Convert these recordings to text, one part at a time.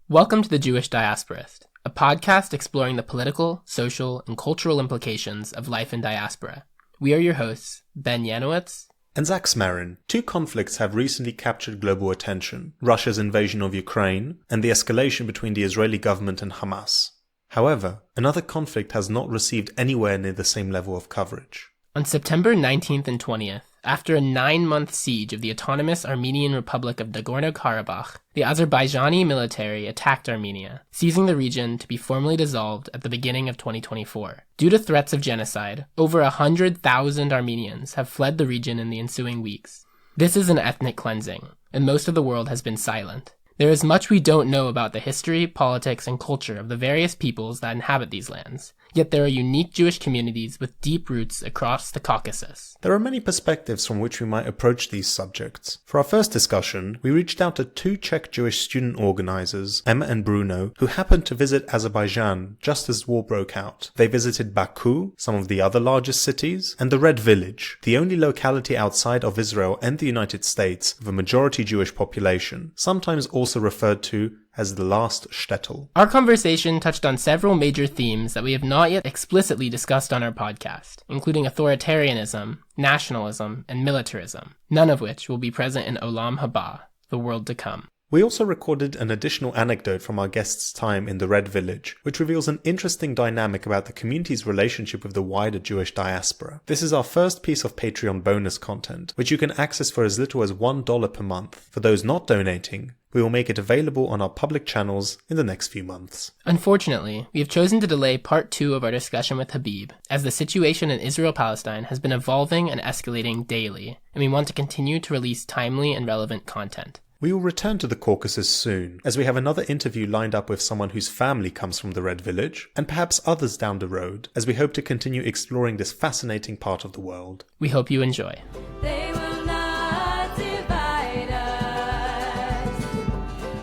Welcome to the Jewish Diasporist, a podcast exploring the political, social, and cultural implications of life in diaspora. We are your hosts, Ben Yanowitz and Zach Smarin. Two conflicts have recently captured global attention: Russia's invasion of Ukraine and the escalation between the Israeli government and Hamas. However, another conflict has not received anywhere near the same level of coverage. On September 19th and 20th, after a 9-month siege of the Autonomous Armenian Republic of Nagorno-Karabakh, the Azerbaijani military attacked Armenia, seizing the region to be formally dissolved at the beginning of 2024. Due to threats of genocide, over 100,000 Armenians have fled the region in the ensuing weeks. This is an ethnic cleansing, and most of the world has been silent. There is much we don't know about the history, politics, and culture of the various peoples that inhabit these lands, yet there are unique Jewish communities with deep roots across the Caucasus. There are many perspectives from which we might approach these subjects. For our first discussion, we reached out to two Czech Jewish student organizers, Emma and Bruno, who happened to visit Azerbaijan just as war broke out. They visited Baku, some of the other largest cities, and the Red Village, the only locality outside of Israel and the United States with a majority Jewish population, sometimes also referred to as the last shtetl. Our conversation touched on several major themes that we have not yet explicitly discussed on our podcast, including authoritarianism, nationalism, and militarism, none of which will be present in Olam Haba, the world to come. We also recorded an additional anecdote from our guest's time in the Red Village, which reveals an interesting dynamic about the community's relationship with the wider Jewish diaspora. This is our first piece of Patreon bonus content, which you can access for as little as $1 per month. For those not donating, we will make it available on our public channels in the next few months. Unfortunately, we have chosen to delay part 2 of our discussion with Habib, as the situation in Israel-Palestine has been evolving and escalating daily, and we want to continue to release timely and relevant content. We will return to the Caucasus soon, as we have another interview lined up with someone whose family comes from the Red Village, and perhaps others down the road, as we hope to continue exploring this fascinating part of the world. We hope you enjoy. They will not divide us.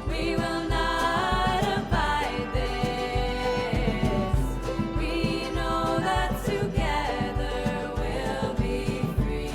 We will not abide this. We know that together we'll be free.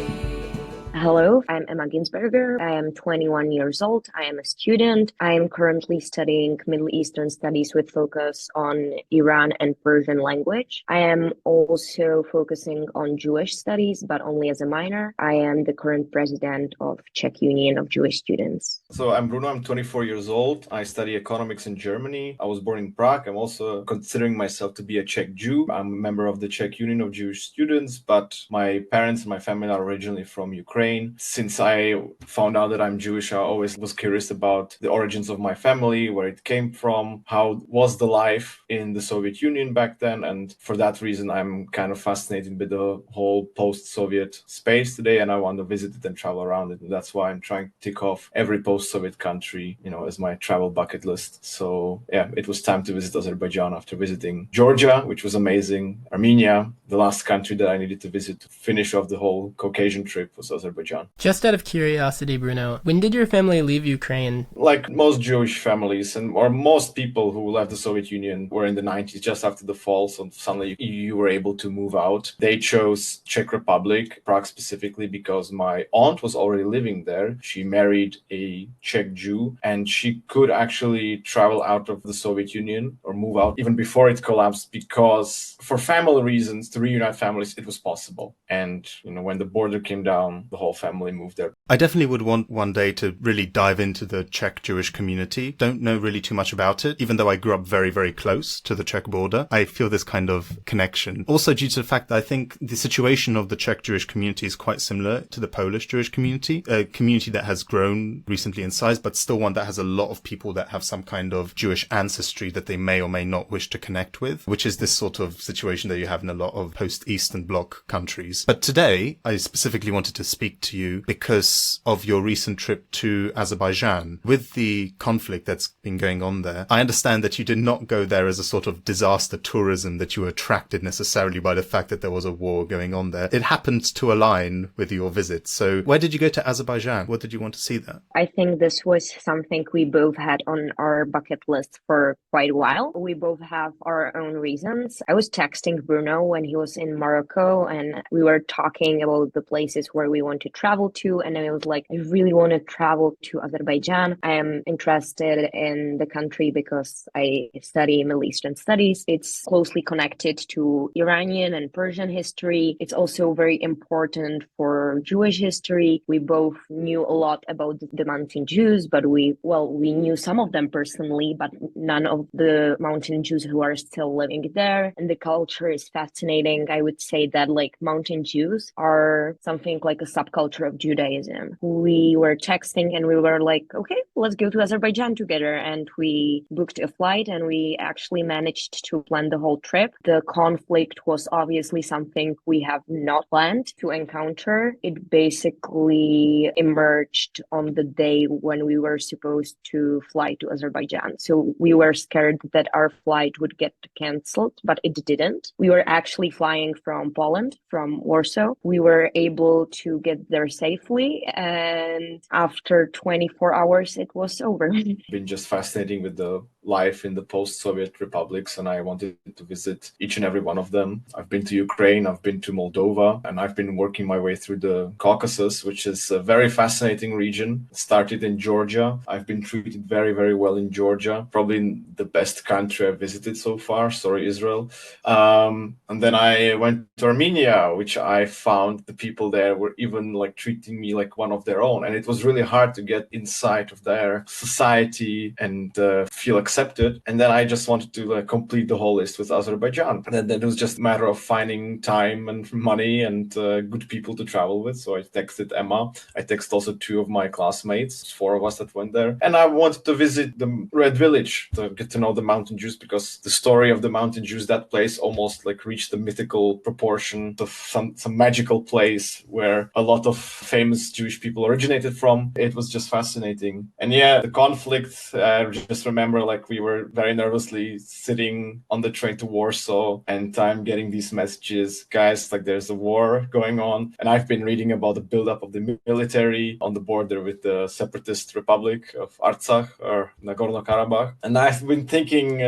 Hello, I'm Emma Günsberger. I am 21 years old. I am a student. I am currently studying Middle Eastern studies with focus on Iran and Persian language. I am also focusing on Jewish studies, but only as a minor. I am the current president of Czech Union of Jewish Students. So I'm Bruno, I'm 24 years old. I study economics in Germany. I was born in Prague. I'm also considering myself to be a Czech Jew. I'm a member of the Czech Union of Jewish Students, but my parents and my family are originally from Ukraine. Since I found out that I'm Jewish, I always was curious about the origins of my family, where it came from, how was the life in the Soviet Union back then. And for that reason, I'm kind of fascinated with the whole post-Soviet space today, and I want to visit it and travel around it. And that's why I'm trying to tick off every post-Soviet country, as my travel bucket list. So yeah, it was time to visit Azerbaijan after visiting Georgia, which was amazing. Armenia, the last country that I needed to visit to finish off the whole Caucasian trip, was Azerbaijan. Just out of curiosity, Bruno, when did your family leave Ukraine? Like most Jewish families or most people who left the Soviet Union were in the 90s, just after the fall, so suddenly you were able to move out. They chose Czech Republic, Prague specifically, because my aunt was already living there. She married a Czech Jew, and she could actually travel out of the Soviet Union or move out even before it collapsed, because for family reasons, to reunite families, it was possible. And when the border came down, the whole family moved there. I definitely would want one day to really dive into the Czech Jewish community. Don't know really too much about it, even though I grew up very, very close to the Czech border. I feel this kind of connection. Also due to the fact that I think the situation of the Czech Jewish community is quite similar to the Polish Jewish community, a community that has grown recently in size, but still one that has a lot of people that have some kind of Jewish ancestry that they may or may not wish to connect with, which is this sort of situation that you have in a lot of post-Eastern Bloc countries. But today, I specifically wanted to speak to you because of your recent trip to Azerbaijan. With the conflict that's been going on there, I understand that you did not go there as a sort of disaster tourism, that you were attracted necessarily by the fact that there was a war going on there. It happened to align with your visit. So where did you go to Azerbaijan? What did you want to see there? I think this was something we both had on our bucket list for quite a while. We both have our own reasons. I was texting Bruno when he was in Morocco, and we were talking about the places where we want to travel to to, and I was like, I really want to travel to Azerbaijan. I am interested in the country because I study Middle Eastern studies. It's closely connected to Iranian and Persian history. It's also very important for Jewish history. We both knew a lot about the Mountain Jews, but we knew some of them personally, but none of the Mountain Jews who are still living there. And the culture is fascinating. I would say that like Mountain Jews are something like a subculture of Judaism. We were texting and we were like, okay, let's go to Azerbaijan together. And we booked a flight and we actually managed to plan the whole trip. The conflict was obviously something we have not planned to encounter. It basically emerged on the day when we were supposed to fly to Azerbaijan. So we were scared that our flight would get cancelled, but it didn't. We were actually flying from Poland, from Warsaw. We were able to get there safely, and after 24 hours, it was over. Been just fascinating with the life in the post-Soviet republics, and I wanted to visit each and every one of them. I've been to Ukraine, I've been to Moldova, and I've been working my way through the Caucasus, which is a very fascinating region. Started in Georgia. I've been treated very, very well in Georgia. Probably the best country I've visited so far. Sorry, Israel. And then I went to Armenia, which I found the people there were even like treating me like one of their own. And it was really hard to get inside of their society and feel accepted. And then I just wanted to complete the whole list with Azerbaijan. And then it was just a matter of finding time and money and good people to travel with. So I texted Emma. I texted also two of my classmates, four of us that went there. And I wanted to visit the Red Village to get to know the Mountain Jews, because the story of the Mountain Jews, that place almost like reached the mythical proportion of some magical place where a lot of famous Jewish people originated from. It was just fascinating. And yeah, the conflict, I just remember like we were very nervously sitting on the train to Warsaw, and I'm getting these messages, guys, like there's a war going on. And I've been reading about the buildup of the military on the border with the separatist republic of Artsakh or Nagorno-Karabakh. And I've been thinking,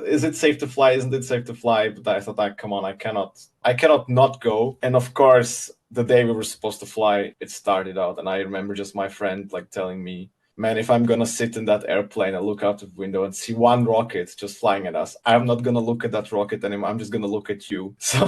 is it safe to fly? Isn't it safe to fly? But I thought, come on, I cannot not go. And of course, the day we were supposed to fly, it started out. And I remember just my friend like telling me, man, if I'm gonna sit in that airplane and look out the window and see one rocket just flying at us, I'm not gonna look at that rocket anymore. I'm just gonna look at you. So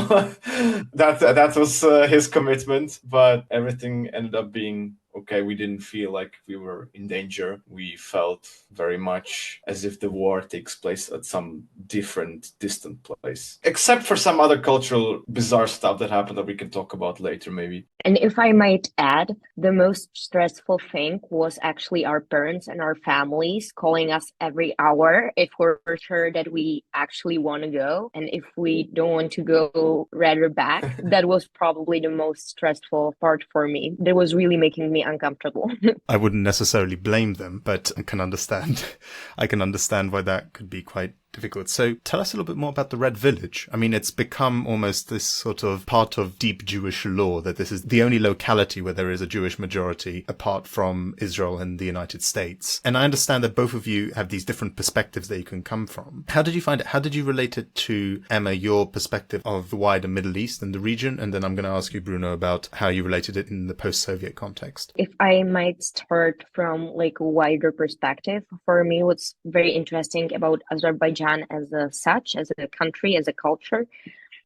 that was his commitment. But everything ended up being okay. We didn't feel like we were in danger. We felt very much as if the war takes place at some different, distant place, except for some other cultural bizarre stuff that happened that we can talk about later, maybe. And if I might add, the most stressful thing was actually our parents and our families calling us every hour if we're sure that we actually want to go. And if we don't want to go, rather back. That was probably the most stressful part for me. That was really making me uncomfortable. I wouldn't necessarily blame them, but I can understand why that could be quite difficult. So tell us a little bit more about the Red Village. I mean, it's become almost this sort of part of deep Jewish law that this is the only locality where there is a Jewish majority apart from Israel and the United States. And I understand that both of you have these different perspectives that you can come from. How did you find it? How did you relate it to, Emma, your perspective of the wider Middle East and the region? And then I'm going to ask you, Bruno, about how you related it in the post-Soviet context. If I might start from like a wider perspective, for me, what's very interesting about Azerbaijan as a country, as a culture,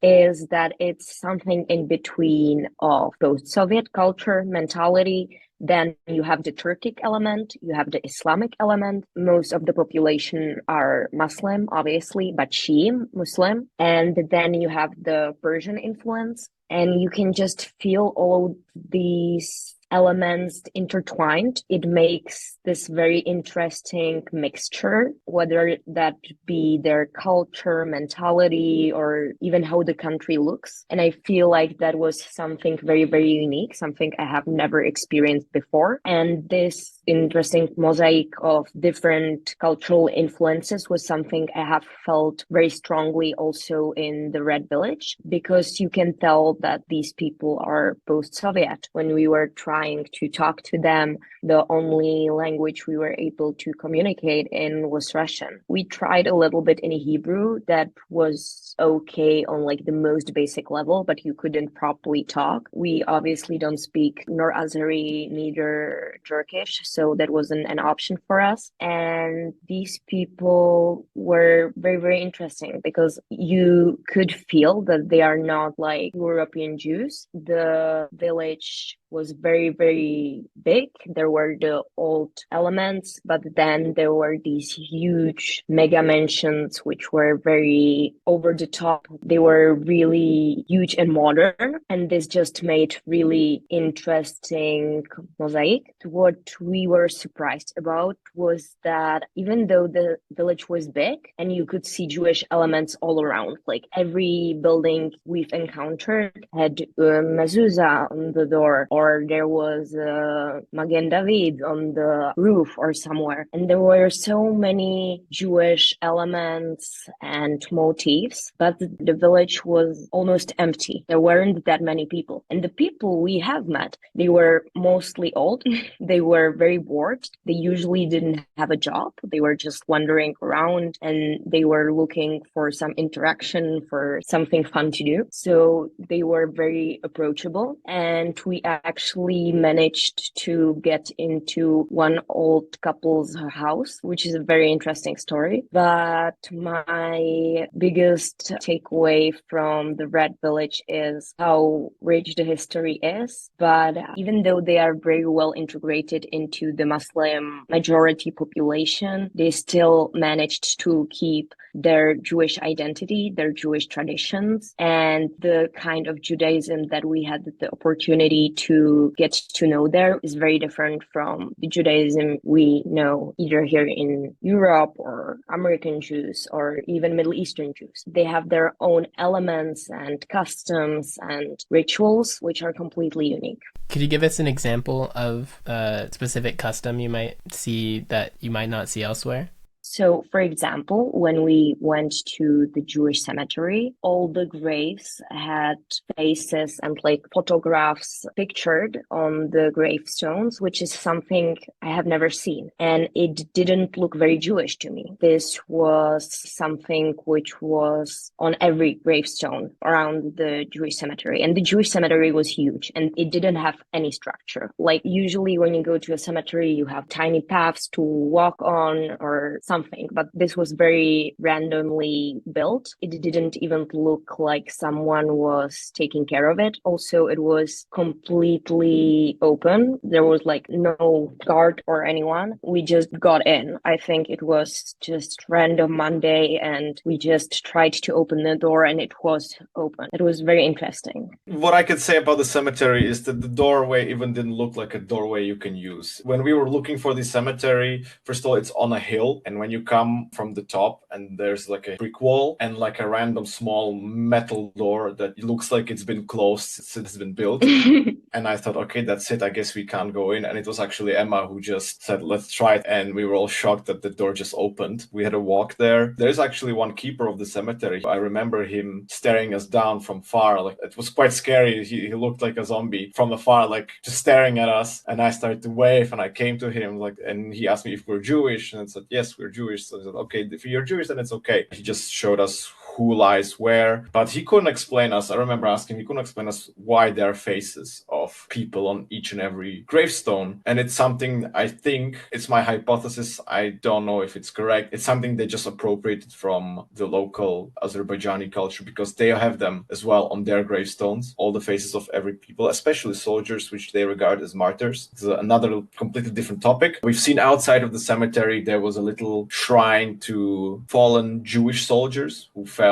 is that it's something in between of both Soviet culture, mentality. Then you have the Turkic element, you have the Islamic element. Most of the population are Muslim, obviously, but Shia Muslim. And then you have the Persian influence. And you can just feel all these elements intertwined. It makes this very interesting mixture, whether that be their culture, mentality, or even how the country looks. And I feel like that was something very, very unique, something I have never experienced before. And this interesting mosaic of different cultural influences was something I have felt very strongly also in the Red Village, because you can tell that these people are post-Soviet. When we were trying to talk to them, the only language we were able to communicate in was Russian. We tried a little bit in Hebrew that was okay on like the most basic level, but you couldn't properly talk. We obviously don't speak nor Azeri, neither Turkish, so that wasn't an option for us. And these people were very, very interesting because you could feel that they are not like European Jews. The village was very, very big. There were the old elements, but then there were these huge mega mansions, which were very over the top. They were really huge and modern, and this just made really interesting mosaic. What we were surprised about was that even though the village was big and you could see Jewish elements all around, like every building we've encountered had a mezuzah on the door, or there was a Magen David on the roof or somewhere. And there were so many Jewish elements and motifs, but the village was almost empty. There weren't that many people. And the people we have met, they were mostly old. They were very bored. They usually didn't have a job. They were just wandering around and they were looking for some interaction, for something fun to do. So they were very approachable. And we actually managed to get into one old couple's house, which is a very interesting story. But my biggest takeaway from the Red Village is how rich the history is. But even though they are very well integrated into the Muslim majority population, they still managed to keep their Jewish identity, their Jewish traditions, and the kind of Judaism that we had the opportunity to get to know there is very different from the Judaism we know either here in Europe or American Jews or even Middle Eastern Jews. They have their own elements and customs and rituals which are completely unique. Could you give us an example of a specific custom you might see that you might not see elsewhere? So, for example, when we went to the Jewish cemetery, all the graves had faces and like photographs pictured on the gravestones, which is something I have never seen. And it didn't look very Jewish to me. This was something which was on every gravestone around the Jewish cemetery. And the Jewish cemetery was huge and it didn't have any structure. Like usually when you go to a cemetery, you have tiny paths to walk on or something, but this was very randomly built. It didn't even look like someone was taking care of it. Also, it was completely open. There was like no guard or anyone. We just got in. I think it was just random Monday and we just tried to open the door and it was open. It was very interesting. What I could say about the cemetery is that the doorway even didn't look like a doorway you can use. When we were looking for the cemetery, first of all, it's on a hill, and when you come from the top and there's like a brick wall and like a random small metal door that looks like it's been closed since it's been built. And I thought, okay, that's it. I guess we can't go in. And it was actually Emma who just said, let's try it. And we were all shocked that the door just opened. We had a walk there. There's actually one keeper of the cemetery. I remember him staring us down from far. Like it was quite scary. He looked like a zombie from afar, like just staring at us. And I started to wave and I came to him and he asked me if we're Jewish. And I said, yes, we're Jewish. So I said, okay, if you're Jewish, then it's okay. He just showed us who lies where, but he couldn't explain us. I remember asking, he couldn't explain us why there are faces of people on each and every gravestone. And it's something, I think, it's my hypothesis. I don't know if it's correct. It's something they just appropriated from the local Azerbaijani culture because they have them as well on their gravestones, all the faces of every people, especially soldiers, which they regard as martyrs. It's another completely different topic. We've seen outside of the cemetery, there was a little shrine to fallen Jewish soldiers who fell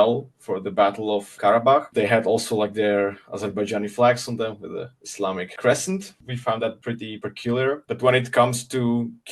for the Battle of Karabakh. They had also like their Azerbaijani flags on them with the Islamic crescent. We found that pretty peculiar. But when it comes to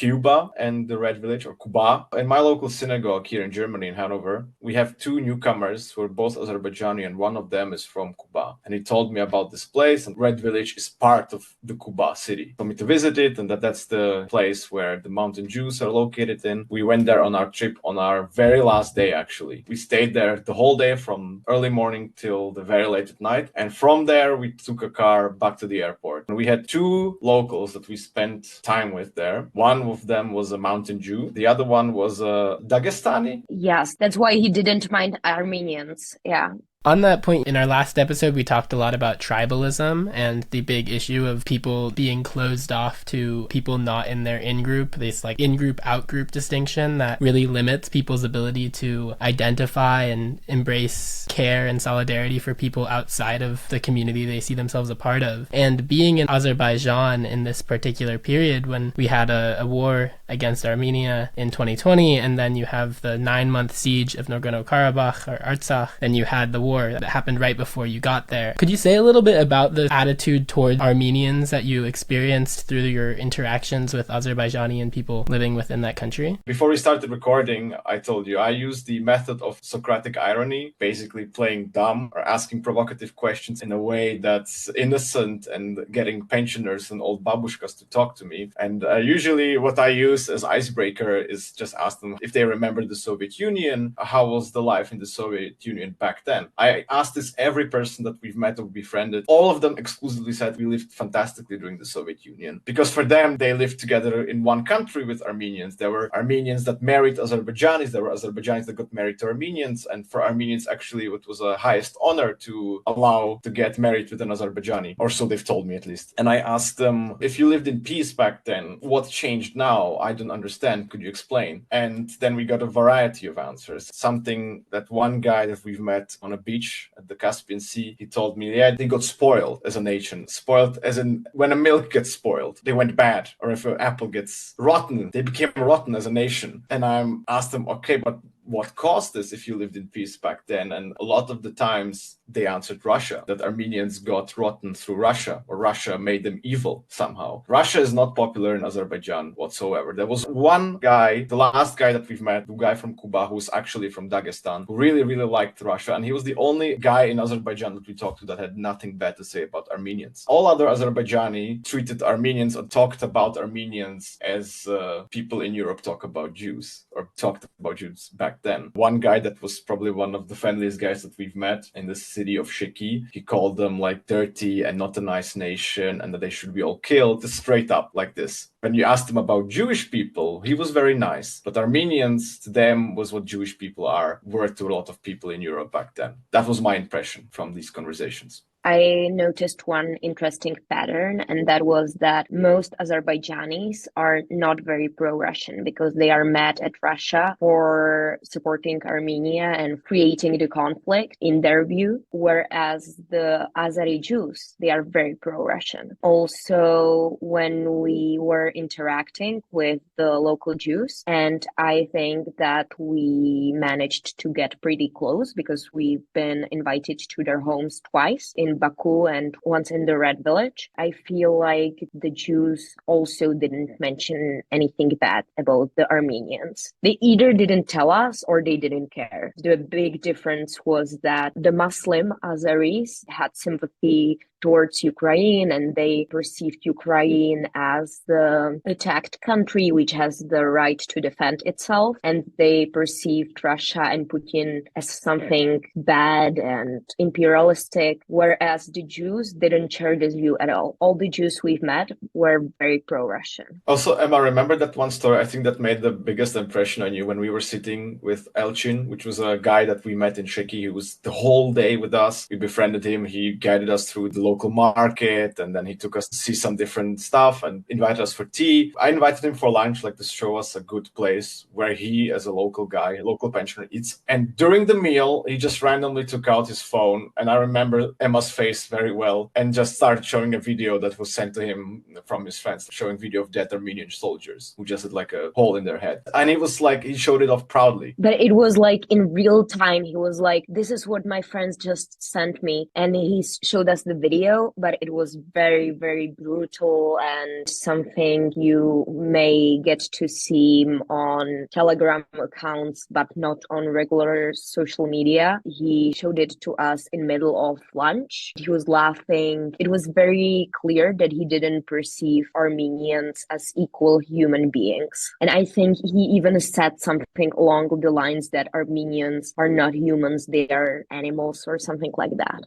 Cuba and the Red Village, or Kuba, in my local synagogue here in Germany, in Hanover, we have two newcomers who are both Azerbaijani, and one of them is from Kuba. And he told me about this place, and Red Village is part of the Kuba city. For me to visit it, and that's the place where the mountain Jews are located in. We went there on our trip on our very last day, actually. We stayed there the whole day from early morning till the very late at night. And from there, we took a car back to the airport. And we had two locals that we spent time with there. One of them was a mountain Jew. The other one was a Dagestani. Yes, that's why he didn't mind Armenians. Yeah. On that point, in our last episode, we talked a lot about tribalism and the big issue of people being closed off to people not in their in-group, this like in-group, out-group distinction that really limits people's ability to identify and embrace care and solidarity for people outside of the community they see themselves a part of. And being in Azerbaijan in this particular period when we had a war against Armenia in 2020, and then you have the 9-month siege of Nagorno-Karabakh or Artsakh, and you had the war that happened right before you got there. Could you say a little bit about the attitude toward Armenians that you experienced through your interactions with Azerbaijani and people living within that country? Before we started recording, I told you I used the method of Socratic irony, basically playing dumb or asking provocative questions in a way that's innocent and getting pensioners and old babushkas to talk to me. And usually what I use as icebreaker is just ask them if they remember the Soviet Union, how was the life in the Soviet Union back then. I asked this every person that we've met or befriended. All of them exclusively said we lived fantastically during the Soviet Union. Because for them, they lived together in one country with Armenians. There were Armenians that married Azerbaijanis. There were Azerbaijanis that got married to Armenians. And for Armenians, actually, it was a highest honor to allow to get married with an Azerbaijani. Or so they've told me, at least. And I asked them, if you lived in peace back then, what changed now? I don't understand. Could you explain? And then we got a variety of answers. Something that one guy that we've met on a beach at the Caspian Sea, he told me, yeah, they got spoiled as a nation. Spoiled as in when a milk gets spoiled, they went bad. Or if an apple gets rotten, they became rotten as a nation. And I asked them, okay, but what caused this if you lived in peace back then? And a lot of the times they answered Russia, that Armenians got rotten through Russia, or Russia made them evil somehow. Russia is not popular in Azerbaijan whatsoever. There was one guy, the last guy that we've met, the guy from Kuba, who's actually from Dagestan, who really, really liked Russia. And he was the only guy in Azerbaijan that we talked to that had nothing bad to say about Armenians. All other Azerbaijani treated Armenians or talked about Armenians as people in Europe talk about Jews, or talked about Jews back then. One guy that was probably one of the friendliest guys that we've met in the city of Sheki, he called them like dirty and not a nice nation, and that they should be all killed, just straight up like this. When you asked him about Jewish people, he was very nice. But Armenians, to them, was what Jewish people were to a lot of people in Europe back then. That was my impression from these conversations. I noticed one interesting pattern, and that was that most Azerbaijanis are not very pro-Russian because they are mad at Russia for supporting Armenia and creating the conflict in their view, whereas the Azeri Jews, they are very pro-Russian. Also, when we were interacting with the local Jews, and I think that we managed to get pretty close because we've been invited to their homes twice, in Baku and once in the Red Village. I feel like the Jews also didn't mention anything bad about the Armenians. They either didn't tell us or they didn't care. The big difference was that the Muslim Azeris had sympathy towards Ukraine, and they perceived Ukraine as the attacked country which has the right to defend itself, and they perceived Russia and Putin as something bad and imperialistic, whereas the Jews didn't share this view at all. All the Jews we've met were very pro-Russian. Also, Emma, remember that one story I think that made the biggest impression on you when we were sitting with Elchin, which was a guy that we met in Sheki. He was the whole day with us. We befriended him. He guided us through the local market, and then he took us to see some different stuff and invited us for tea. I invited him for lunch, like to show us a good place where he, as a local guy, a local pensioner, eats. And during the meal, he just randomly took out his phone, and I remember Emma's face very well, and just started showing a video that was sent to him from his friends, showing video of dead Armenian soldiers who just had like a hole in their head. And it was like, he showed it off proudly. But it was like in real time, he was like, this is what my friends just sent me. And he showed us the video, but it was very, very brutal and something you may get to see on Telegram accounts, but not on regular social media. He showed it to us in middle of lunch. He was laughing. It was very clear that he didn't perceive Armenians as equal human beings. And I think he even said something along the lines that Armenians are not humans, they are animals or something like that.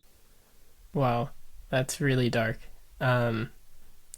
Wow, that's really dark.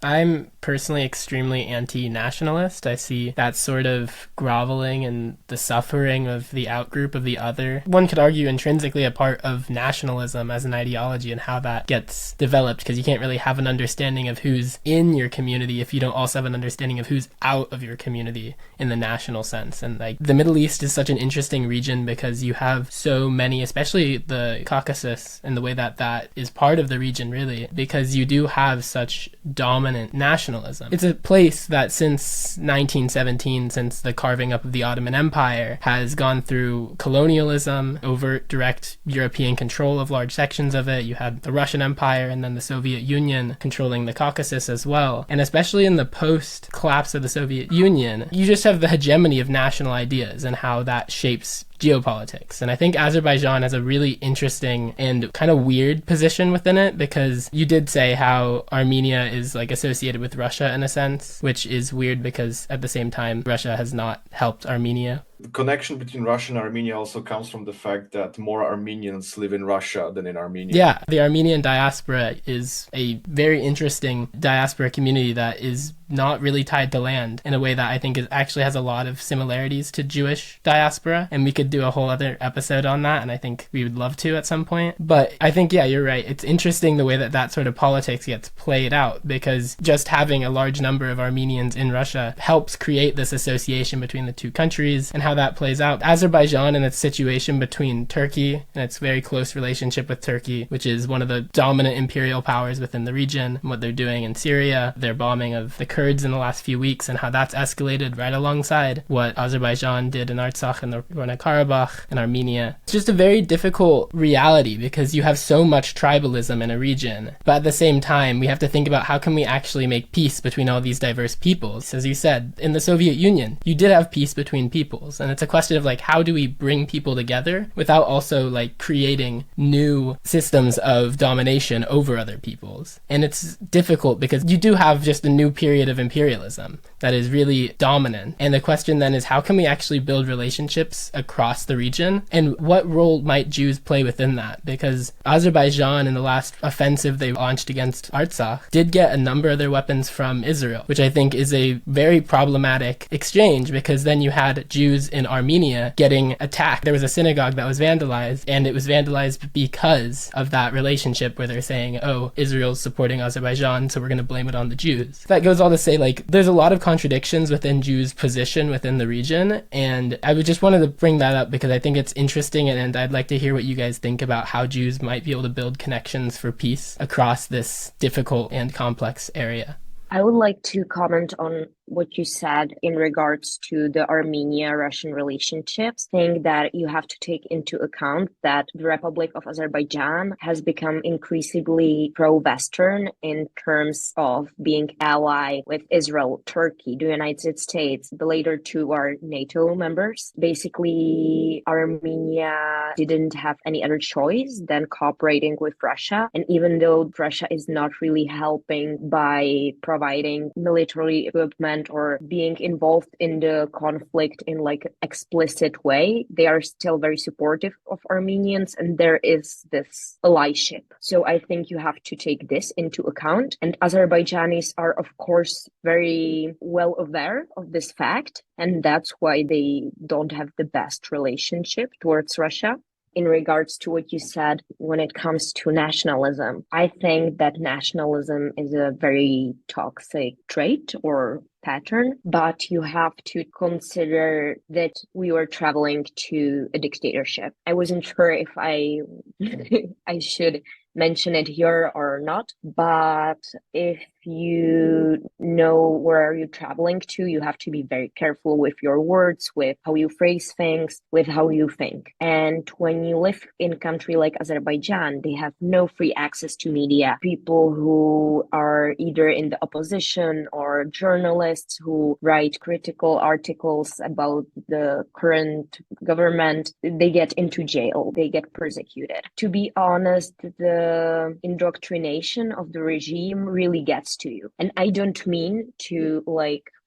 I'm personally extremely anti-nationalist. I see that sort of groveling and the suffering of the outgroup of the other. One could argue intrinsically a part of nationalism as an ideology and how that gets developed, because you can't really have an understanding of who's in your community if you don't also have an understanding of who's out of your community in the national sense. And like the Middle East is such an interesting region because you have so many, especially the Caucasus and the way that that is part of the region really, because you do have such dominant nationalism. It's a place that since 1917, since the carving up of the Ottoman Empire, has gone through colonialism, overt direct European control of large sections of it. You had the Russian Empire and then the Soviet Union controlling the Caucasus as well. And especially in the post-collapse of the Soviet Union, you just have the hegemony of national ideas and how that shapes geopolitics. And I think Azerbaijan has a really interesting and kind of weird position within it, because you did say how Armenia is like associated with Russia in a sense, which is weird because at the same time Russia has not helped Armenia. The connection between Russia and Armenia also comes from the fact that more Armenians live in Russia than in Armenia. Yeah, the Armenian diaspora is a very interesting diaspora community that is not really tied to land in a way that I think actually has a lot of similarities to Jewish diaspora. And we could do a whole other episode on that, and I think we would love to at some point. But I think, yeah, you're right. It's interesting the way that that sort of politics gets played out, because just having a large number of Armenians in Russia helps create this association between the two countries and how that plays out. Azerbaijan and its situation between Turkey and its very close relationship with Turkey, which is one of the dominant imperial powers within the region, and what they're doing in Syria, their bombing of the Kurds in the last few weeks, and how that's escalated right alongside what Azerbaijan did in Artsakh and Nagorno-Karabakh and Armenia. It's just a very difficult reality because you have so much tribalism in a region, but at the same time we have to think about how can we actually make peace between all these diverse peoples. As you said, in the Soviet Union you did have peace between peoples, and it's a question of like how do we bring people together without also like creating new systems of domination over other peoples. And it's difficult because you do have just a new period of imperialism that is really dominant, and the question then is how can we actually build relationships across the region, and what role might Jews play within that? Because Azerbaijan in the last offensive they launched against Artsakh did get a number of their weapons from Israel, which I think is a very problematic exchange, because then you had Jews in Armenia getting attacked. There was a synagogue that was vandalized, and it was vandalized because of that relationship where they're saying, oh, Israel's supporting Azerbaijan, so we're going to blame it on the Jews. That goes all to say, like, there's a lot of contradictions within Jews' position within the region, and I would just wanted to bring that up because I think it's interesting, and I'd like to hear what you guys think about how Jews might be able to build connections for peace across this difficult and complex area. I would like to comment on what you said in regards to the Armenia-Russian relationships. I think that you have to take into account that the Republic of Azerbaijan has become increasingly pro-Western in terms of being ally with Israel, Turkey, the United States. The later two are NATO members. Basically, Armenia didn't have any other choice than cooperating with Russia. And even though Russia is not really helping by providing military equipment or being involved in the conflict in like an explicit way, they are still very supportive of Armenians, and there is this allyship. So I think you have to take this into account. And Azerbaijanis are, of course, very well aware of this fact, and that's why they don't have the best relationship towards Russia. In regards to what you said when it comes to nationalism, I think that nationalism is a very toxic trait or pattern, but you have to consider that we were traveling to a dictatorship. I wasn't sure if I I should mention it here or not, but if you know where you're traveling to, you have to be very careful with your words, with how you phrase things, with how you think. And when you live in a country like Azerbaijan, they have no free access to media. People who are either in the opposition or journalists who write critical articles about the current government, they get into jail, they get persecuted. To be honest, the indoctrination of the regime really gets to you. And I don't mean to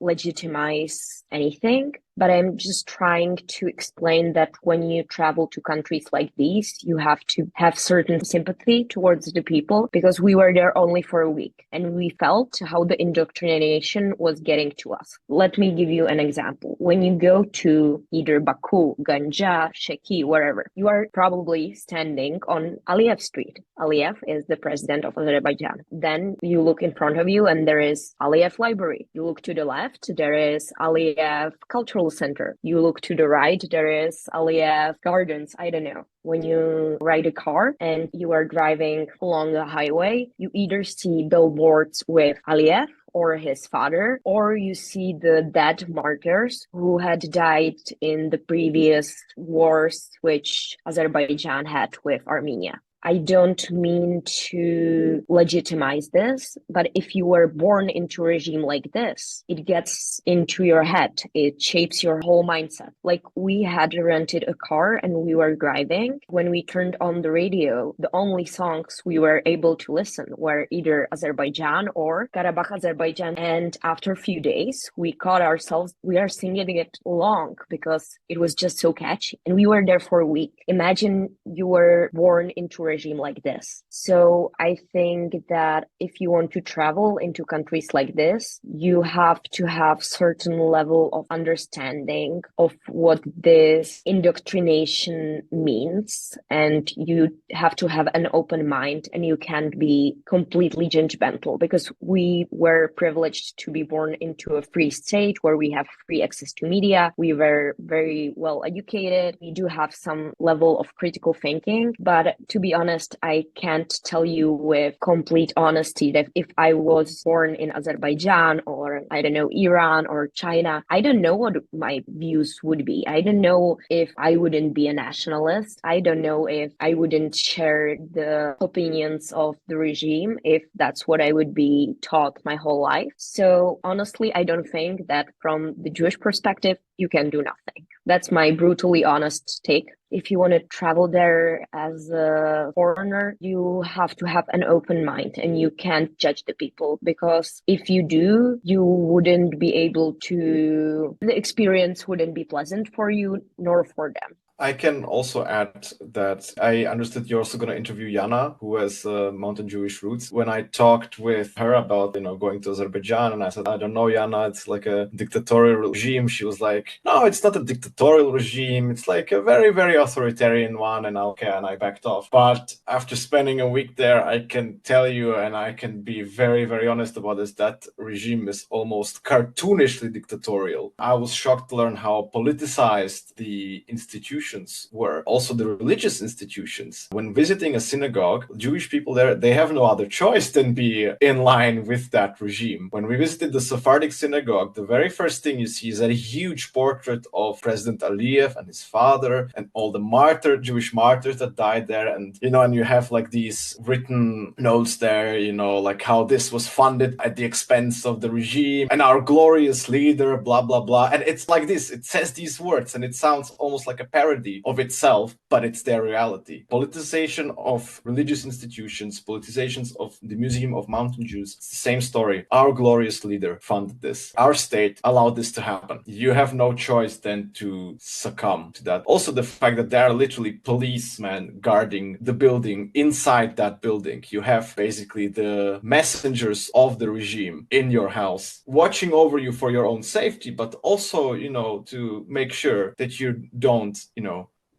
legitimize anything, but I'm just trying to explain that when you travel to countries like these, you have to have certain sympathy towards the people, because we were there only for a week and we felt how the indoctrination was getting to us. Let me give you an example. When you go to either Baku, Ganja, Sheki, wherever, you are probably standing on Aliyev Street. Aliyev is the president of Azerbaijan. Then you look in front of you and there is Aliyev Library. You look to the left, there is Aliyev Cultural Center. You look to the right, there is Aliyev Gardens. I don't know. When you ride a car and you are driving along the highway, you either see billboards with Aliyev or his father, or you see the dead martyrs who had died in the previous wars which Azerbaijan had with Armenia. I don't mean to legitimize this, but if you were born into a regime like this, it gets into your head. It shapes your whole mindset. Like, we had rented a car and we were driving. When we turned on the radio, the only songs we were able to listen were either Azerbaijan or Karabakh, Azerbaijan. And after a few days, we caught ourselves, we are singing it along because it was just so catchy. And we were there for a week. Imagine you were born into a regime like this. So I think that if you want to travel into countries like this, you have to have certain level of understanding of what this indoctrination means, and you have to have an open mind, and you can't be completely judgmental, because we were privileged to be born into a free state where we have free access to media. We were very well educated. We do have some level of critical thinking, but to be honest, I can't tell you with complete honesty that if I was born in Azerbaijan or, I don't know, Iran or China, I don't know what my views would be. I don't know if I wouldn't be a nationalist. I don't know if I wouldn't share the opinions of the regime, if that's what I would be taught my whole life. So honestly, I don't think that from the Jewish perspective, you can do nothing. That's my brutally honest take. If you want to travel there as a foreigner, you have to have an open mind and you can't judge the people, because if you do, you wouldn't be able to, the experience wouldn't be pleasant for you nor for them. I can also add that I understood you're also going to interview Jana, who has mountain Jewish roots. When I talked with her about, going to Azerbaijan, and I said, I don't know, Jana, it's like a dictatorial regime. She was like, no, it's not a dictatorial regime. It's like a very, very authoritarian one. And okay, and I backed off. But after spending a week there, I can tell you, and I can be very, very honest about this, that regime is almost cartoonishly dictatorial. I was shocked to learn how politicized the institutions were, also the religious institutions. When visiting a synagogue, Jewish people there, they have no other choice than be in line with that regime. When we visited the Sephardic synagogue, the very first thing you see is a huge portrait of President Aliyev and his father and all the Jewish martyrs that died there. And, and you have like these written notes there, like how this was funded at the expense of the regime and our glorious leader, blah, blah, blah. And it's like this, it says these words and it sounds almost like a parody of itself, but it's their reality. Politicization of religious institutions, politizations of the Museum of Mountain Jews, it's the same story. Our glorious leader funded this. Our state allowed this to happen. You have no choice then to succumb to that. Also, the fact that there are literally policemen guarding the building inside that building. You have basically the messengers of the regime in your house, watching over you for your own safety, but also, to make sure that you don't,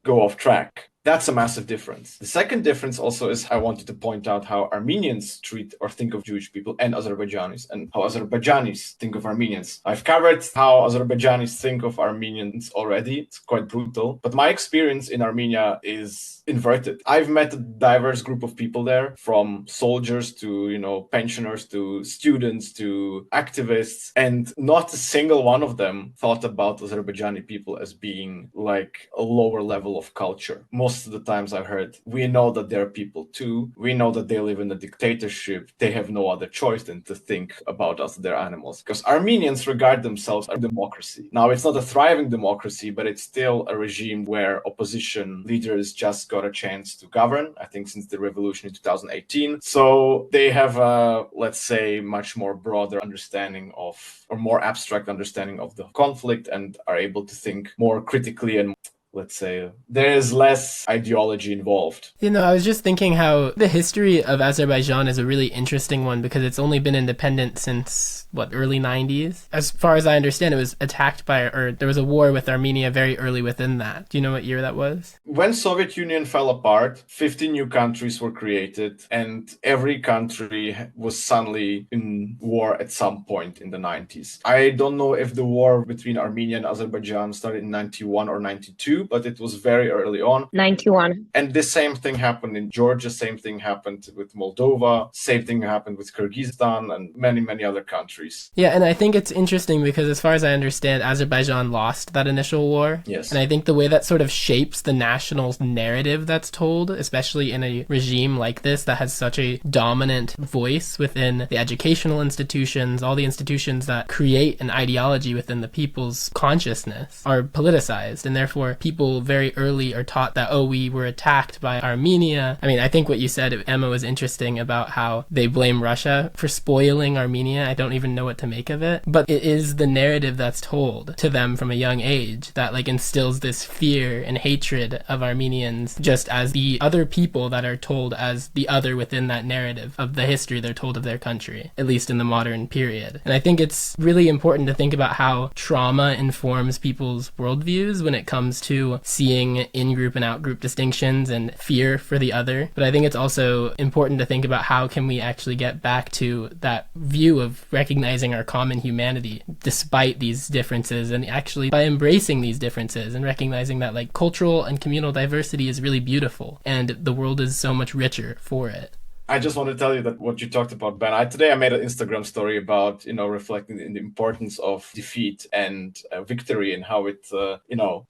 go off track. That's a massive difference. The second difference also is I wanted to point out how Armenians treat or think of Jewish people and Azerbaijanis, and how Azerbaijanis think of Armenians. I've covered how Azerbaijanis think of Armenians already. It's quite brutal. But my experience in Armenia is inverted. I've met a diverse group of people there, from soldiers to, pensioners to students to activists, and not a single one of them thought about Azerbaijani people as being like a lower level of culture. Most of the times I've heard, we know that they're people too. We know that they live in a dictatorship. They have no other choice than to think about us, their animals. Because Armenians regard themselves as a democracy. Now, it's not a thriving democracy, but it's still a regime where opposition leaders just got a chance to govern, I think since the revolution in 2018. So they have a, let's say, much more broader understanding of, or more abstract understanding of the conflict, and are able to think more critically, and let's say there is less ideology involved. I was just thinking how the history of Azerbaijan is a really interesting one, because it's only been independent since, early 90s? As far as I understand, it was attacked by, or there was a war with Armenia very early within that. Do you know what year that was? When Soviet Union fell apart, 50 new countries were created, and every country was suddenly in war at some point in the 90s. I don't know if the war between Armenia and Azerbaijan started in 91 or 92, but it was very early on. 91. And the same thing happened in Georgia, same thing happened with Moldova, same thing happened with Kyrgyzstan and many, many other countries. Yeah, and I think it's interesting because as far as I understand, Azerbaijan lost that initial war. Yes. And I think the way that sort of shapes the national narrative that's told, especially in a regime like this that has such a dominant voice within the educational institutions, all the institutions that create an ideology within the people's consciousness, are politicized, and therefore people very early are taught that, we were attacked by Armenia. I mean, I think what you said, Emma, was interesting about how they blame Russia for spoiling Armenia. I don't even know what to make of it, but it is the narrative that's told to them from a young age that instills this fear and hatred of Armenians, just as the other people that are told as the other within that narrative of the history they're told of their country, at least in the modern period. And I think it's really important to think about how trauma informs people's worldviews when it comes to seeing in-group and out-group distinctions and fear for the other. But I think it's also important to think about how can we actually get back to that view of recognizing our common humanity despite these differences, and actually by embracing these differences and recognizing that cultural and communal diversity is really beautiful and the world is so much richer for it. I just want to tell you that what you talked about, Ben, today I made an Instagram story about, reflecting in the importance of defeat and victory, and how it,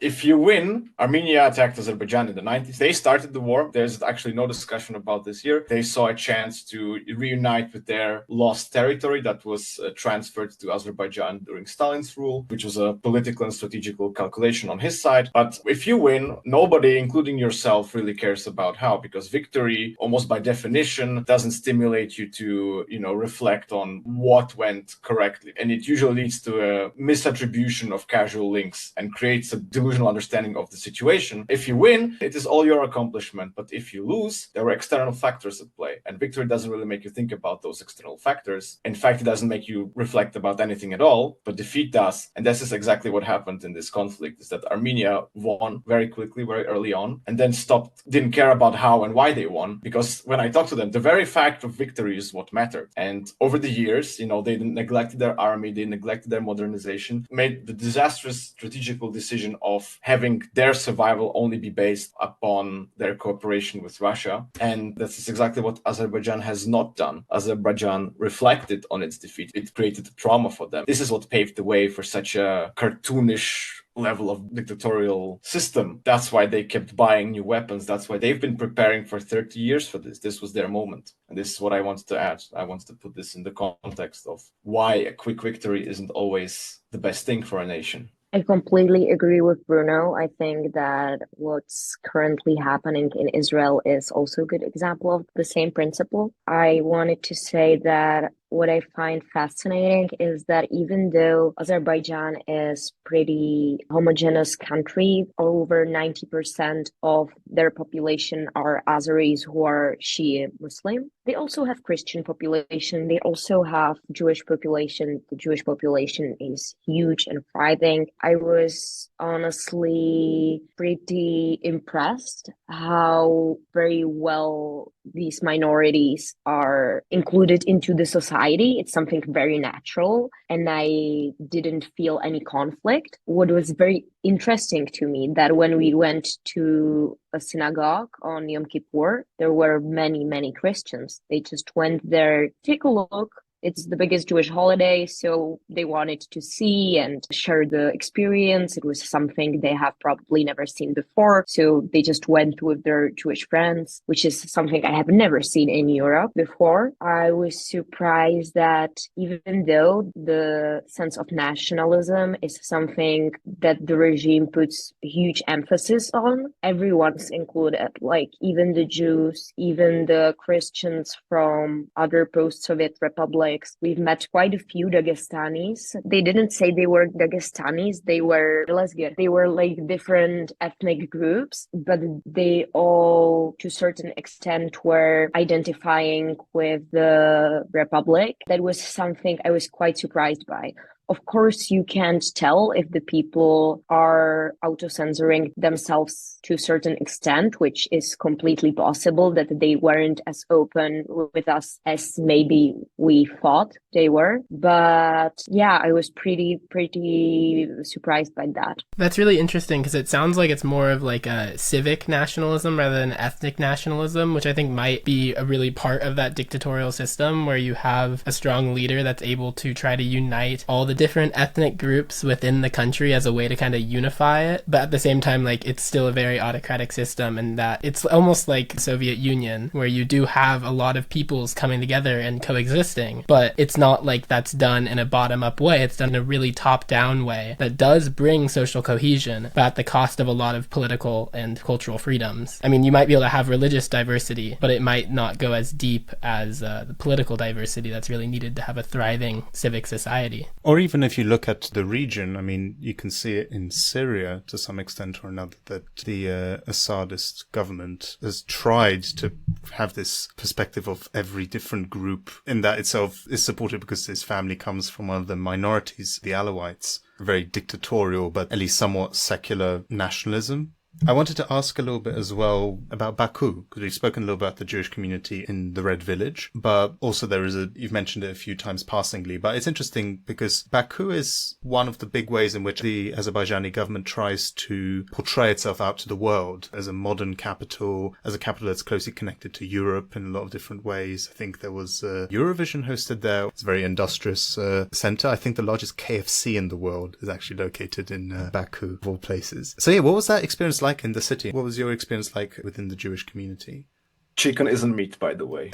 if you win, Armenia attacked Azerbaijan in the 90s. They started the war. There's actually no discussion about this here. They saw a chance to reunite with their lost territory that was transferred to Azerbaijan during Stalin's rule, which was a political and strategical calculation on his side. But if you win, nobody, including yourself, really cares about how, because victory, almost by definition, doesn't stimulate you to, reflect on what went correctly. And it usually leads to a misattribution of casual links and creates a delusional understanding of the situation. If you win, it is all your accomplishment. But if you lose, there were external factors at play. And victory doesn't really make you think about those external factors. In fact, it doesn't make you reflect about anything at all, but defeat does. And this is exactly what happened in this conflict, is that Armenia won very quickly, very early on, and then didn't care about how and why they won. Because when I talked to them, the very fact of victory is what mattered. And over the years, they neglected their army, they neglected their modernization, made the disastrous strategical decision of having their survival only be based upon their cooperation with Russia. And this is exactly what Azerbaijan has not done. Azerbaijan reflected on its defeat. It created trauma for them. This is what paved the way for such a cartoonish level of dictatorial system. That's why they kept buying new weapons. That's why they've been preparing for 30 years for this. This was their moment. And this is what I wanted to add. I wanted to put this in the context of why a quick victory isn't always the best thing for a nation. I completely agree with Bruno. I think that what's currently happening in Israel is also a good example of the same principle. I wanted to say that what I find fascinating is that even though Azerbaijan is pretty homogeneous country, over 90% of their population are Azeris who are Shia Muslim. They also have Christian population. They also have Jewish population. The Jewish population is huge and thriving. I was honestly pretty impressed how very well these minorities are included into the society. It's something very natural, and I didn't feel any conflict. What was very interesting to me that when we went to a synagogue on Yom Kippur, there were many, many Christians. They just went there, take a look. It's the biggest Jewish holiday, so they wanted to see and share the experience. It was something they have probably never seen before, so they just went with their Jewish friends, which is something I have never seen in Europe before. I was surprised that even though the sense of nationalism is something that the regime puts huge emphasis on, everyone's included, like even the Jews, even the Christians from other post-Soviet republics. We've met quite a few Dagestanis. They didn't say they were Dagestanis, they were Lesgir. They were like different ethnic groups, but they all, to a certain extent, were identifying with the Republic. That was something I was quite surprised by. Of course, you can't tell if the people are auto-censoring themselves to a certain extent, which is completely possible, that they weren't as open with us as maybe we thought they were. But yeah, I was pretty surprised by that. That's really interesting because it sounds like it's more of like a civic nationalism rather than ethnic nationalism, which I think might be a really part of that dictatorial system where you have a strong leader that's able to try to unite all the different ethnic groups within the country as a way to kind of unify it. But at the same time, like, it's still a very autocratic system, and that it's almost like the Soviet Union where you do have a lot of peoples coming together and coexisting, but it's not like that's done in a bottom-up way. It's done in a really top-down way that does bring social cohesion, but at the cost of a lot of political and cultural freedoms. I mean, you might be able to have religious diversity, but it might not go as deep as the political diversity that's really needed to have a thriving civic society. Or even if you look at the region, I mean, you can see it in Syria to some extent or another, that the Assadist government has tried to have this perspective of every different group, in that itself is supported because his family comes from one of the minorities, the Alawites. Very dictatorial, but at least somewhat secular nationalism. I wanted to ask a little bit as well about Baku, because we've spoken a little about the Jewish community in the Red Village, but also you've mentioned it a few times passingly, but it's interesting because Baku is one of the big ways in which the Azerbaijani government tries to portray itself out to the world as a modern capital, as a capital that's closely connected to Europe in a lot of different ways. I think there was Eurovision hosted there. It's a very industrious center. I think the largest KFC in the world is actually located in Baku, of all places. So yeah, what was that experience like in the city? What was your experience like within the Jewish community? Chicken isn't meat, by the way.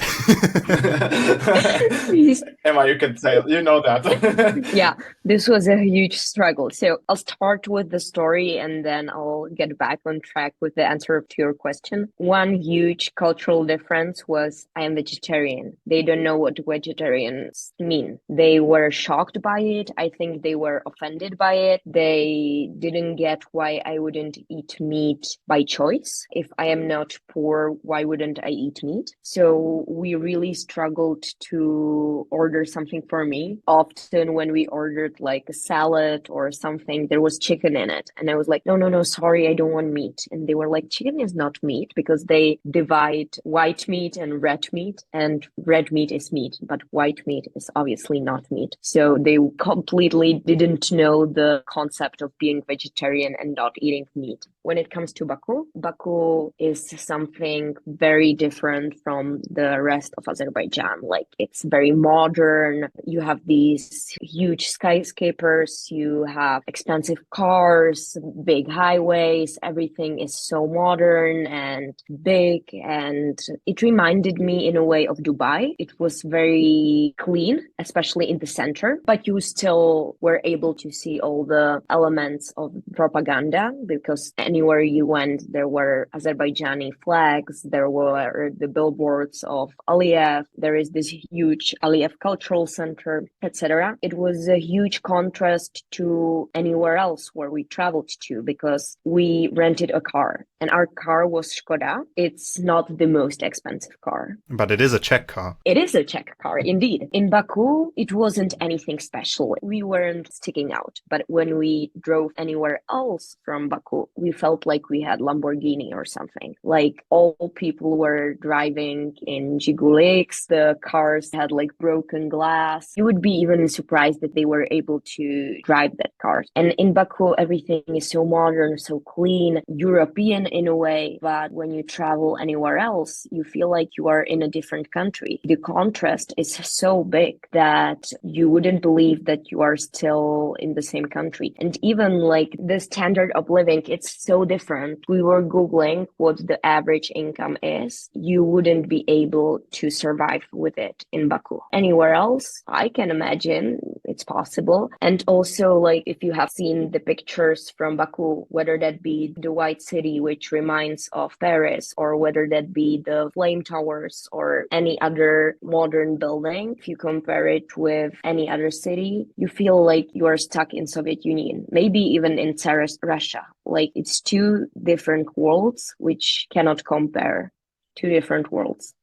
Emma, you can say, you know that. Yeah, this was a huge struggle. So I'll start with the story and then I'll get back on track with the answer to your question. One huge cultural difference was I am vegetarian. They don't know what vegetarians mean. They were shocked by it. I think they were offended by it. They didn't get why I wouldn't eat meat by choice. If I am not poor, why wouldn't I eat meat? So we really struggled to order something for me. Often when we ordered like a salad or something, there was chicken in it. And I was like, no, sorry, I don't want meat. And they were like, chicken is not meat, because they divide white meat and red meat, and red meat is meat, but white meat is obviously not meat. So they completely didn't know the concept of being vegetarian and not eating meat. When it comes to Baku is something very different from the rest of Azerbaijan. Like, it's very modern. You have these huge skyscrapers, you have expensive cars, big highways. Everything is so modern and big, and it reminded me in a way of Dubai. It was very clean, especially in the center, but you still were able to see all the elements of propaganda, because anywhere you went, there were Azerbaijani flags, there were are the billboards of Aliyev. There is this huge Aliyev Cultural Center, etc. It was a huge contrast to anywhere else where we traveled to because we rented a car and our car was Skoda. It's not the most expensive car. But it is a Czech car. It is a Czech car, indeed. In Baku, it wasn't anything special. We weren't sticking out. But when we drove anywhere else from Baku, we felt like we had Lamborghini or something. Like all people were driving in Zhiguliks. The cars had like broken glass. You would be even surprised that they were able to drive that car. And in Baku, everything is so modern, so clean, European in a way. But when you travel anywhere else, you feel like you are in a different country. The contrast is so big that you wouldn't believe that you are still in the same country. And even like the standard of living, it's so different. We were Googling what the average income is. You wouldn't be able to survive with it in Baku. Anywhere else, I can imagine it's possible. And also, like, if you have seen the pictures from Baku, whether that be the White City, which reminds of Paris, or whether that be the Flame Towers or any other modern building, if you compare it with any other city, you feel like you are stuck in Soviet Union, maybe even in Tsarist Russia. Like, it's two different worlds which cannot compare. Two different worlds.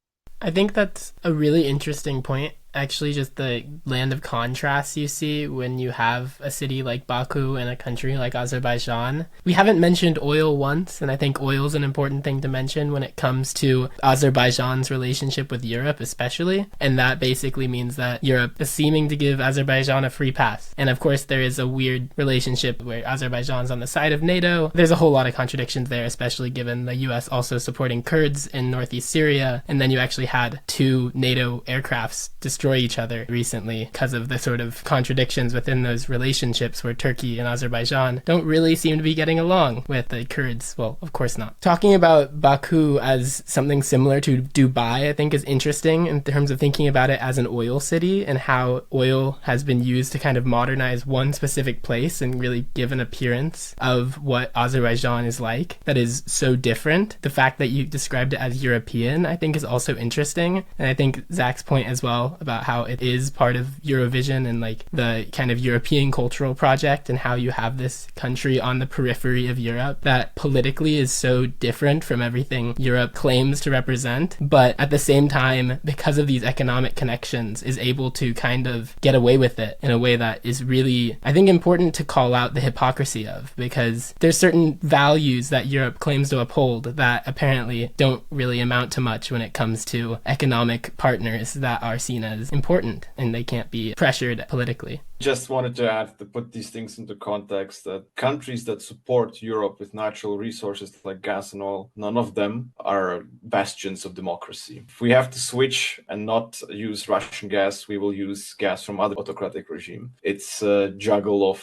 I think that's a really interesting point. Actually, just the land of contrasts you see when you have a city like Baku and a country like Azerbaijan. We haven't mentioned oil once, and I think oil is an important thing to mention when it comes to Azerbaijan's relationship with Europe especially, and that basically means that Europe is seeming to give Azerbaijan a free pass. And of course there is a weird relationship where Azerbaijan's on the side of NATO. There's a whole lot of contradictions there, especially given the US also supporting Kurds in northeast Syria, and then you actually had two NATO aircrafts destroy each other recently because of the sort of contradictions within those relationships where Turkey and Azerbaijan don't really seem to be getting along with the Kurds. Well, of course not. Talking about Baku as something similar to Dubai, I think is interesting in terms of thinking about it as an oil city and how oil has been used to kind of modernize one specific place and really give an appearance of what Azerbaijan is like that is so different. The fact that you described it as European, I think, is also interesting. And I think Zach's point as well about how it is part of Eurovision and like the kind of European cultural project and how you have this country on the periphery of Europe that politically is so different from everything Europe claims to represent, but at the same time, because of these economic connections, is able to kind of get away with it in a way that is really, I think, important to call out the hypocrisy of, because there's certain values that Europe claims to uphold that apparently don't really amount to much when it comes to economic partners that are seen as important and they can't be pressured politically. Just wanted to add, to put these things into context, that countries that support Europe with natural resources like gas and oil, none of them are bastions of democracy. If we have to switch and not use Russian gas, we will use gas from other autocratic regime. It's a juggle of,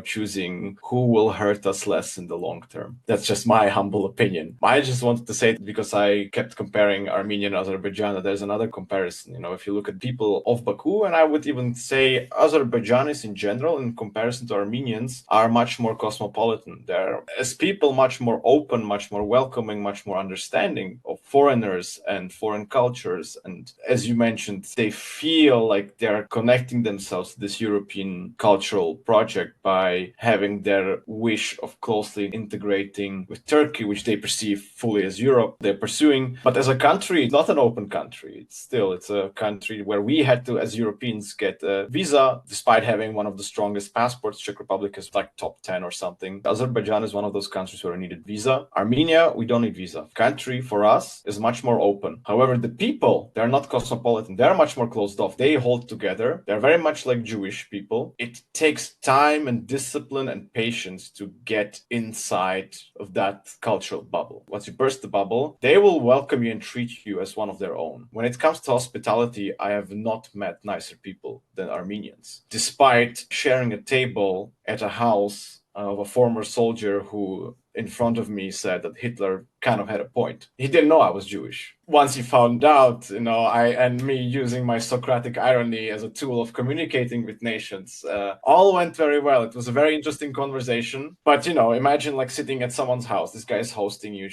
choosing who will hurt us less in the long term. That's just my humble opinion. I just wanted to say it because I kept comparing Armenia and Azerbaijan. There's another comparison. If you look at people of Baku, and I would even say Azerbaijan in general, in comparison to Armenians, are much more cosmopolitan. They're, as people, much more open, much more welcoming, much more understanding of foreigners and foreign cultures. And as you mentioned, they feel like they're connecting themselves to this European cultural project by having their wish of closely integrating with Turkey, which they perceive fully as Europe, they're pursuing. But as a country, it's not an open country. It's a country where we had to, as Europeans, get a visa, despite having one of the strongest passports. Czech Republic is like top 10 or something. Azerbaijan is one of those countries where we needed visa. Armenia, we don't need visa. Country for us is much more open. However, the people, they're not cosmopolitan. They're much more closed off. They hold together. They're very much like Jewish people. It takes time and discipline and patience to get inside of that cultural bubble. Once you burst the bubble, they will welcome you and treat you as one of their own. When it comes to hospitality, I have not met nicer people than Armenians. Despite sharing a table at a house of a former soldier who in front of me said that Hitler kind of had a point. He didn't know I was Jewish. Once he found out, and me using my Socratic irony as a tool of communicating with nations, all went very well. It was a very interesting conversation. But, imagine like sitting at someone's house. This guy is hosting you,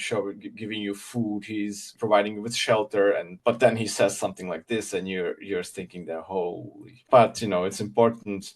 giving you food. He's providing you with shelter. But then he says something like this and you're thinking that, holy. But, it's important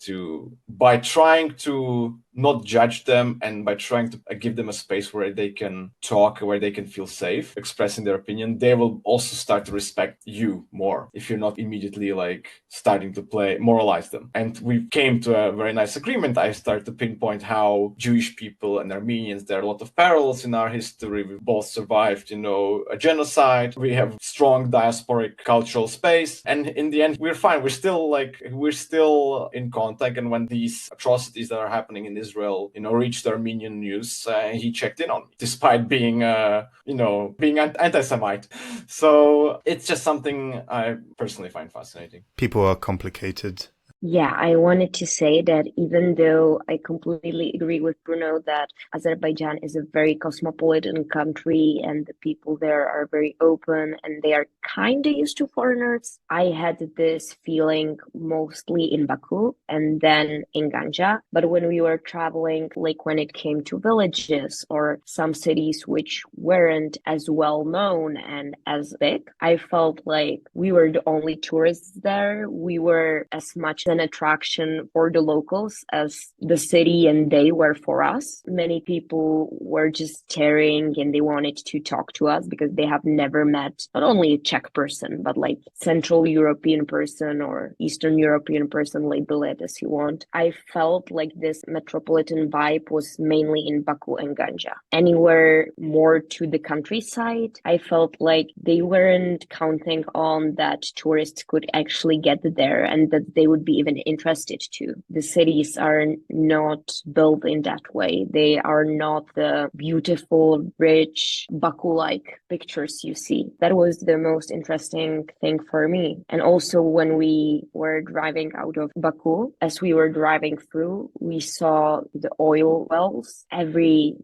by trying to not judge them and by trying to give them a space where they can talk, where they can feel safe expressing their opinion, they will also start to respect you more if you're not immediately like starting to moralize them. And we came to a very nice agreement. I started to pinpoint how Jewish people and Armenians, there are a lot of parallels in our history. We both survived, a genocide. We have strong diasporic cultural space. And in the end, we're fine. We're still in contact. And when these atrocities that are happening in Israel, reached Armenian news, he checked in on me, despite being anti-Semite. So it's just something I personally find fascinating. People are complicated. Yeah, I wanted to say that even though I completely agree with Bruno that Azerbaijan is a very cosmopolitan country and the people there are very open and they are kind of used to foreigners, I had this feeling mostly in Baku and then in Ganja. But when we were traveling, like when it came to villages or some cities which weren't as well known and as big, I felt like we were the only tourists there. We were as much an attraction for the locals as the city and they were for us. Many people were just staring and they wanted to talk to us because they have never met not only a Czech person, but like Central European person or Eastern European person, label it as you want. I felt like this metropolitan vibe was mainly in Baku and Ganja. Anywhere more to the countryside, I felt like they weren't counting on that tourists could actually get there and that they would be even interested to. The cities are not built in that way. They are not the beautiful, rich, Baku-like pictures you see. That was the most interesting thing for me. And also when we were driving out of Baku, as we were driving through, we saw the oil wells every,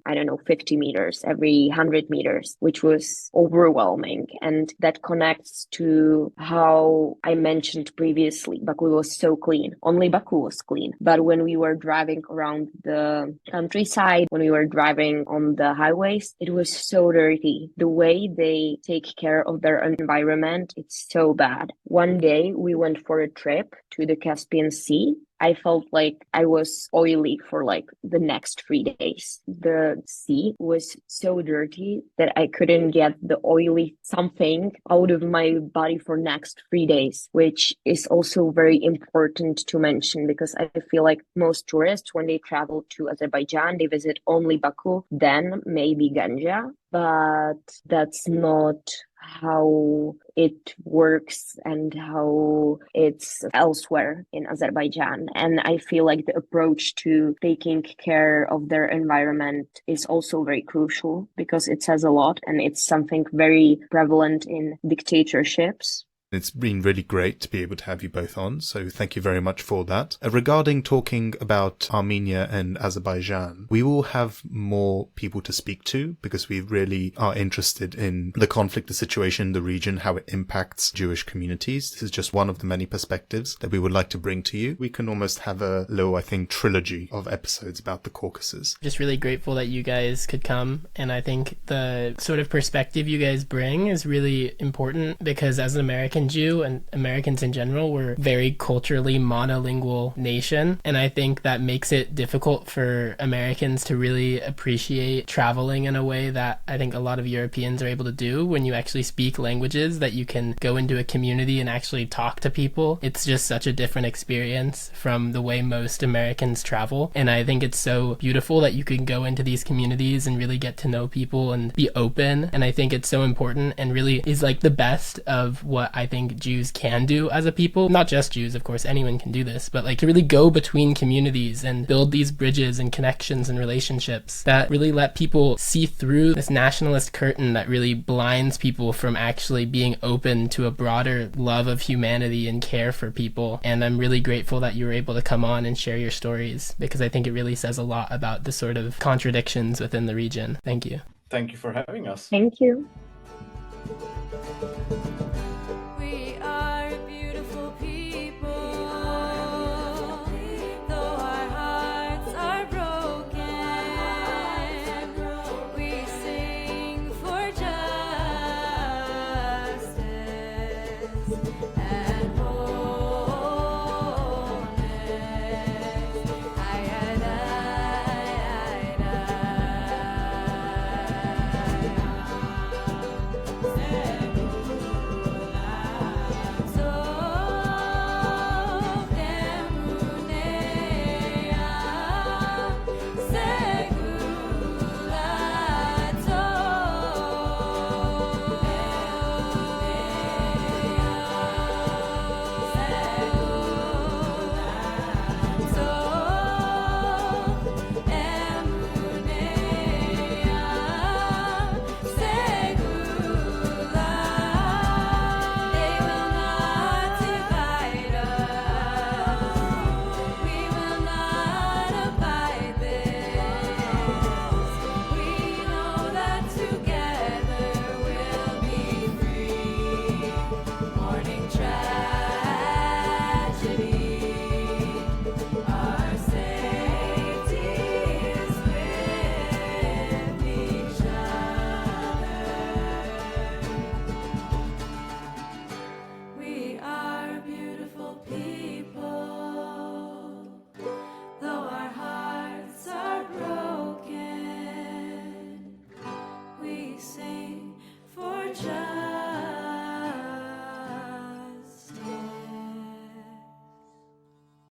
50 meters, every 100 meters, which was overwhelming. And that connects to how I mentioned previously, Baku was so clean. Only Baku was clean. But when we were driving around the countryside, when we were driving on the highways, it was so dirty. The way they take care of their environment, it's so bad. One day we went for a trip to the Caspian Sea. I felt like I was oily for like the next 3 days. The sea was so dirty that I couldn't get the oily something out of my body for next 3 days, which is also very important to mention because I feel like most tourists, when they travel to Azerbaijan, they visit only Baku, then maybe Ganja, but that's not how it works and how it's elsewhere in Azerbaijan. And I feel like the approach to taking care of their environment is also very crucial because it says a lot and it's something very prevalent in dictatorships. It's been really great to be able to have you both on, so thank you very much for that. Regarding talking about Armenia and Azerbaijan, we will have more people to speak to because we really are interested in the conflict, the situation in the region, how it impacts Jewish communities. This is just one of the many perspectives that we would like to bring to you. We can almost have a little, trilogy of episodes about the Caucasus. Just really grateful that you guys could come, and I think the sort of perspective you guys bring is really important because as an American Jew and Americans in general, we're a very culturally monolingual nation, and I think that makes it difficult for Americans to really appreciate traveling in a way that I think a lot of Europeans are able to do when you actually speak languages that you can go into a community and actually talk to people. It's just such a different experience from the way most Americans travel, and I think it's so beautiful that you can go into these communities and really get to know people and be open, and I think it's so important and really is like the best of what I think Jews can do as a people. Not just Jews, of course, anyone can do this, but like to really go between communities and build these bridges and connections and relationships that really let people see through this nationalist curtain that really blinds people from actually being open to a broader love of humanity and care for people. And I'm really grateful that you were able to come on and share your stories, because I think it really says a lot about the sort of contradictions within the region. Thank you. Thank you for having us. Thank you.